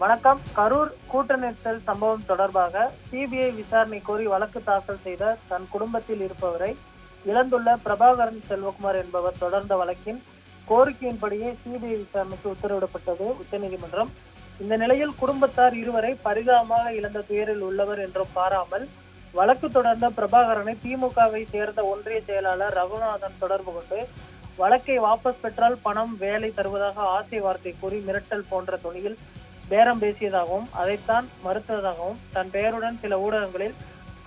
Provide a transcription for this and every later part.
வணக்கம். கரூர் கூட்ட நெரிசல் சம்பவம் தொடர்பாக சிபிஐ விசாரணை கோரி வழக்கு தாக்கல் செய்த தன் குடும்பத்தில் இருப்பவரை இழந்துள்ள பிரபாகரன் செல்வகுமார் என்பவர் தொடர்ந்த வழக்கின் கோரிக்கையின்படியே சிபிஐ விசாரணைக்கு உத்தரவிடப்பட்டது உச்சநீதிமன்றம். இந்த நிலையில் குடும்பத்தார் இருவரை பரிதாபமாக இழந்த துயரில் உள்ளவர் என்றும் பாராமல் வழக்கு தொடர்ந்த பிரபாகரனை திமுகவை சேர்ந்த ஒன்றிய செயலாளர் ரகுநாதன் தொடர்பு கொண்டு வழக்கை வாபஸ் பெற்றால் பணம், வேலை தருவதாக ஆசை வார்த்தை கூறி மிரட்டல் போன்ற துணியில் பேரம் பேசியதாகவும் அதைத்தான் மறுத்ததாகவும் தன் பெயருடன் சில ஊடகங்களில்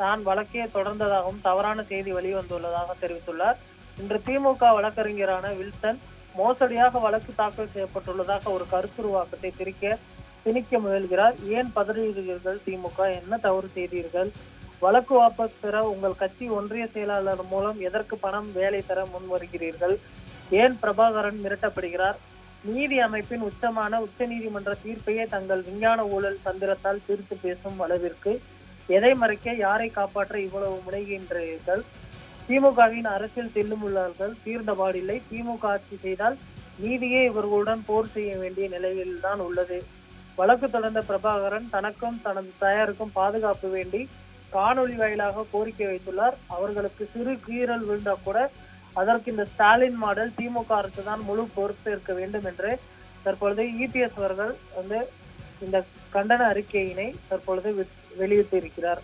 தான் வழக்கை தொடர்ந்ததாகவும் தவறான செய்தி வெளிவந்துள்ளதாக தெரிவித்துள்ளார். இன்று திமுக வழக்கறிஞரான வில்சன் மோசடியாக வழக்கு தாக்கல் செய்யப்பட்டுள்ளதாக ஒரு கருத்துருவாக்கத்தை திணிக்க முயல்கிறார். ஏன் பதறுகிறீர்கள்? திமுக என்ன தவறு செய்தீர்கள்? வழக்கு வாபஸ் பெற உங்கள் கட்சி ஒன்றிய செயலாளர் மூலம் எதற்கு பணம், வேலை தர முன் வருகிறீர்கள்? ஏன் பிரபாகரன் மிரட்டப்படுகிறார்? நீதி அமைப்பின் உச்சமான உச்சநீதிமன்ற தீர்ப்பையே தங்கள் விஞ்ஞான ஊழல் தந்திரத்தால் தீர்த்து பேசும் அளவிற்கு எதை மறைக்க, யாரை காப்பாற்ற இவ்வளவு முனைகின்றீர்கள்? திமுகவின் அரசியல் தில்லுமுள்ளார்கள் தீர்ந்தபாடில்லை. திமுக ஆட்சி செய்தால் நீதியே இவர்களுடன் போர் செய்ய வேண்டிய நிலையில்தான் உள்ளது. வழக்கு தொடர்ந்த பிரபாகரன் தனக்கும் தனது தயாருக்கும் பாதுகாப்பு வேண்டி காணொலி வாயிலாக கோரிக்கை வைத்துள்ளார். அவர்களுக்கு சிறு கீறல் விழுந்தா கூட அதற்கு இந்த ஸ்டாலின் மாடல் திமுக அரசு தான் முழு பொறுப்பேற்க வேண்டும் என்று தற்பொழுது இபிஎஸ் அவர்கள் இந்த கண்டன அறிக்கையினை தற்பொழுது வெளியிட்டு இருக்கிறார்.